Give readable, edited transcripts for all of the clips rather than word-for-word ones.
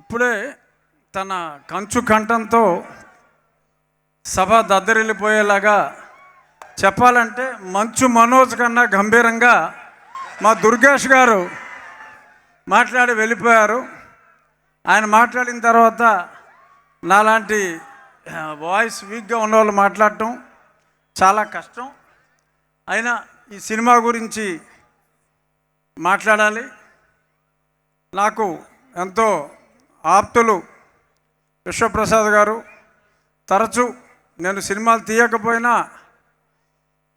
ఇప్పుడే తన కంచు కంఠంతో సభ దద్దరిల్లిపోయేలాగా చెప్పాలంటే మంచు మనోజ్ కన్నా గంభీరంగా మా దుర్గేష్ గారు మాట్లాడి వెళ్ళిపోయారు. ఆయన మాట్లాడిన తర్వాత నాలాంటి వాయిస్ వీక్గా ఉన్నవాళ్ళు మాట్లాడటం చాలా కష్టం. అయినా ఈ సినిమా గురించి మాట్లాడాలి. నాకు ఎంతో ఆప్తులు విశ్వప్రసాద్ గారు. తరచూ నేను సినిమాలు తీయకపోయినా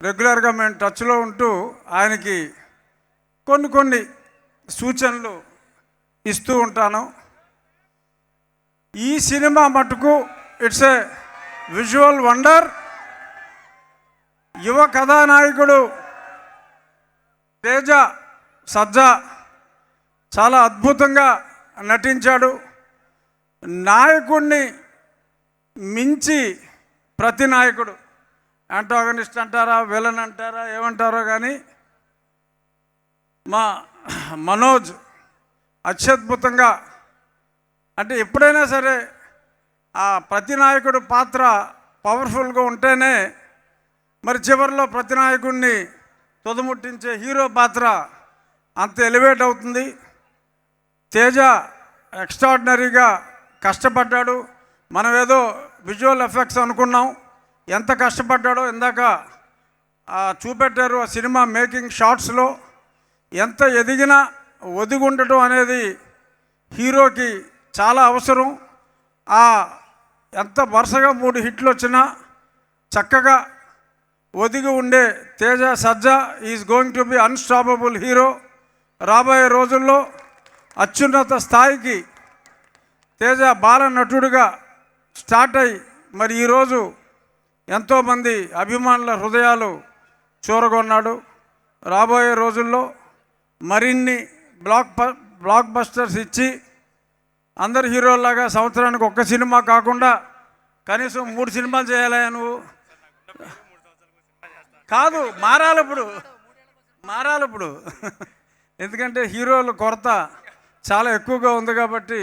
రెగ్యులర్గా మేము టచ్లో ఉంటూ ఆయనకి కొన్ని సూచనలు ఇస్తూ ఉంటాను. ఈ సినిమా మటుకు ఇట్స్ ఏ విజువల్ వండర్. యువ కథానాయకుడు తేజ సజ్జా చాలా అద్భుతంగా నటించాడు. నాయకుడిని మించి ప్రతి నాయకుడు, యాంటాగనిస్ట్ అంటారా, విలన్ అంటారా, ఏమంటారో కానీ మా మనోజ్ అత్యద్భుతంగా, అంటే ఎప్పుడైనా సరే ఆ ప్రతి నాయకుడు పాత్ర పవర్ఫుల్గా ఉంటేనే మరి చివరిలో ప్రతి నాయకుడిని తుదముట్టించే హీరో పాత్ర అంత ఎలివేట్ అవుతుంది. తేజ ఎక్స్ట్రాడినరీగా కష్టపడ్డాడు. మనం ఏదో విజువల్ ఎఫెక్ట్స్ అనుకున్నాం, ఎంత కష్టపడ్డాడో ఇందాక చూపెట్టారు. ఆ సినిమా మేకింగ్ షాట్స్లో ఎంత ఎదిగినా ఒదిగి ఉండటం అనేది హీరోకి చాలా అవసరం. ఎంత వరుసగా 3 హిట్లు వచ్చినా చక్కగా ఒదిగి ఉండే Teja Sajja is going to be unstoppable hero. రాబోయే రోజుల్లో అత్యున్నత స్థాయికి తేజ బాల నటుడిగా స్టార్ట్ అయ్యి మరి ఈరోజు ఎంతోమంది అభిమానుల హృదయాలు చూరగొన్నాడు. రాబోయే రోజుల్లో మరిన్ని బ్లాక్ బస్టర్స్ ఇచ్చి అందరు హీరోల్లాగా సంవత్సరానికి 1 సినిమా కాకుండా కనీసం 3 సినిమాలు చేయాలి. నువ్వు కాదు, మారాలి ఇప్పుడు ఎందుకంటే హీరోల కొరత చాలా ఎక్కువగా ఉంది కాబట్టి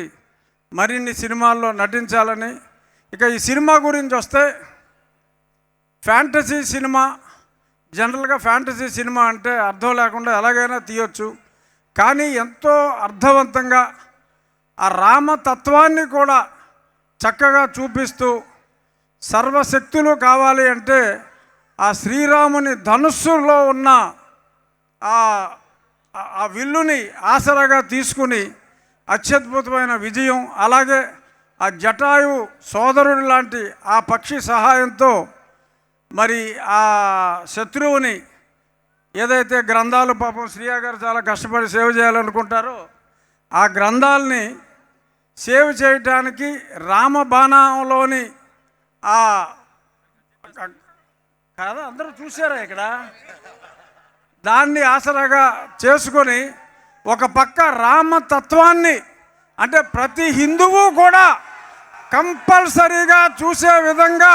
మరిన్ని సినిమాల్లో నటించాలని. ఇక ఈ సినిమా గురించి వస్తే ఫ్యాంటసీ సినిమా, జనరల్గా ఫ్యాంటసీ సినిమా అంటే అర్థం లేకుండా ఎలాగైనా తీయొచ్చు, కానీ ఎంతో అర్థవంతంగా ఆ రామతత్వాన్ని కూడా చక్కగా చూపిస్తూ సర్వశక్తులు కావాలి అంటే ఆ శ్రీరాముని ధనుస్సులో ఉన్న ఆ విల్లుని ఆసరాగా తీసుకుని అత్యద్భుతమైన విజయం, అలాగే ఆ జటాయు సోదరుడు లాంటి ఆ పక్షి సహాయంతో మరి ఆ శత్రువుని ఏదైతే గ్రంథాలు పాపం శ్రీయా గారు చాలా కష్టపడి సేవ్ చేయాలనుకుంటారో ఆ గ్రంథాలని సేవ్ చేయటానికి రామబాణంలోని కదా అందరూ చూసారా ఇక్కడ, దాన్ని ఆసరాగా చేసుకొని ఒక పక్క రామతత్వాన్ని అంటే ప్రతి హిందువు కూడా కంపల్సరీగా చూసే విధంగా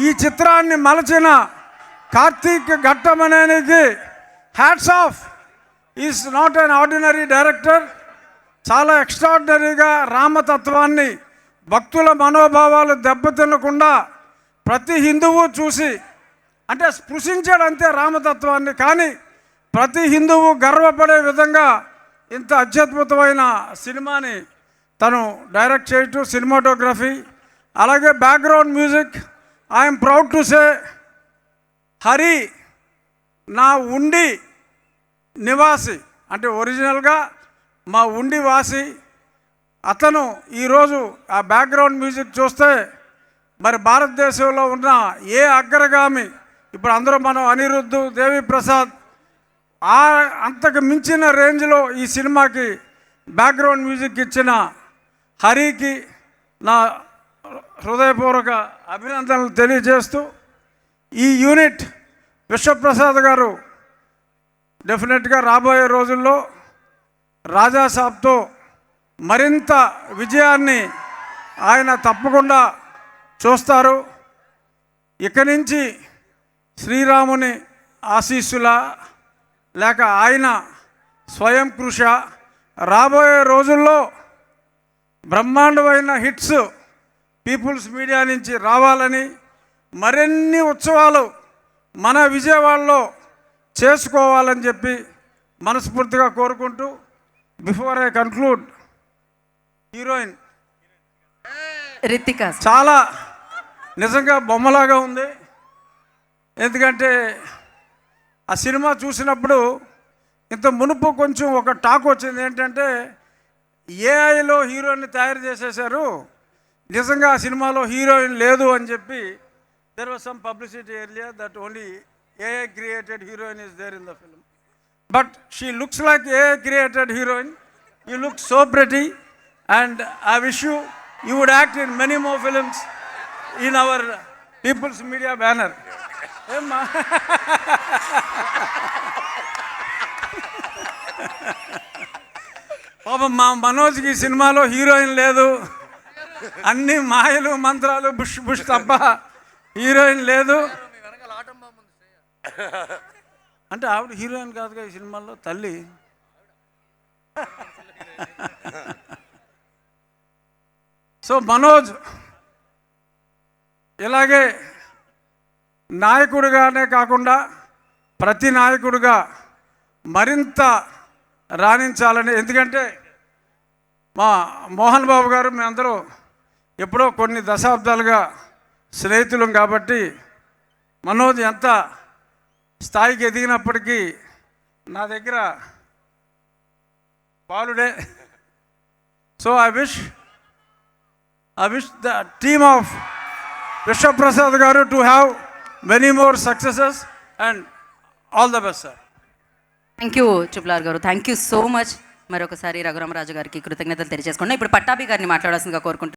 ఈ చిత్రాన్ని మలచిన కార్తీక్ ఘట్టమనేనికి hats off. Is not an ordinary director. చాలా ఎక్స్ట్రాడినరీగా రామతత్వాన్ని, భక్తుల మనోభావాలు దెబ్బతినకుండా ప్రతి హిందువు చూసి అంటే స్పృశించాడంతే రామతత్వాన్ని, కానీ ప్రతి హిందువు గర్వపడే విధంగా ఇంత అత్యద్భుతమైన సినిమాని తను డైరెక్ట్ చేయటం, సినిమాటోగ్రఫీ, అలాగే background music. I'm proud to say Hari నా ఉండి నివాసి, అంటే ఒరిజినల్గా మా ఉండి వాసి అతను. ఈరోజు ఆ బ్యాక్గ్రౌండ్ మ్యూజిక్ చూస్తే మరి భారతదేశంలో ఉన్న ఏ అగ్రగామి, ఇప్పుడు అందరూ మనం అనిరుద్ధ్, దేవి ప్రసాద్, అంతకు మించిన రేంజ్లో ఈ సినిమాకి బ్యాక్గ్రౌండ్ మ్యూజిక్ ఇచ్చిన హరికి నా హృదయపూర్వక అభినందనలు తెలియజేస్తూ, ఈ యూనిట్ విశ్వప్రసాద్ గారు డెఫినెట్గా రాబోయే రోజుల్లో రాజాసాబ్తో మరింత విజయాన్ని ఆయన తప్పకుండా చూస్తారు. ఇక నుంచి శ్రీరాముని ఆశీస్సుల లేక ఆయన స్వయం కృష రాబోయే రోజుల్లో బ్రహ్మాండమైన హిట్స్ పీపుల్స్ మీడియా నుంచి రావాలని, మరిన్ని ఉత్సవాలు మన విజయవాడలో చేసుకోవాలని చెప్పి మనస్ఫూర్తిగా కోరుకుంటూ, before I conclude, heroine Ritika చాలా నిజంగా బొమ్మలాగా ఉంది. ఎందుకంటే ఆ సినిమా చూసినప్పుడు ఇంత మునుపు కొంచెం ఒక టాక్ వచ్చింది ఏంటంటే ఏఐలో హీరోయిన్ని తయారు చేసేసారు, నిజంగా ఆ సినిమాలో హీరోయిన్ లేదు అని చెప్పి. There was some publicity earlier that only AI created heroine is there in the film, but she looks like AI created heroine. You look so pretty and I wish you would act in many more films in our People's Media banner. Emma. పాపం మా మనోజ్కి సినిమాలో heroine లేదు, అన్ని మాయలు మంత్రాలు bush bush తప్ప heroine లేదు. అంటే ఆవిడ హీరోయిన్ కాదుగా ఈ సినిమాలో, తల్లి. సో మనోజ్ ఇలాగే నాయకుడిగానే కాకుండా ప్రతి నాయకుడిగా మరింత రాణించాలని. ఎందుకంటే మా మోహన్ బాబు గారు మేమందరూ ఎప్పుడో కొన్ని దశాబ్దాలుగా స్నేహితులం కాబట్టి మనోజ్ ఎంత స్థాయికి ఎదిగినప్పటికీ నా దగ్గర బాలుడే. So I wish the team of Vishwa Prasad garu to have many more successes and all the best, sir. Thank you triple గారు, థ్యాంక్ యూ సో మచ్. మరొకసారి రఘురామరాజు గారికి కృతజ్ఞతలు తెలియజేసుకున్నాం. ఇప్పుడు పట్టాభి గారిని మాట్లాడాల్సిందిగా కోరుకుంటున్నాను.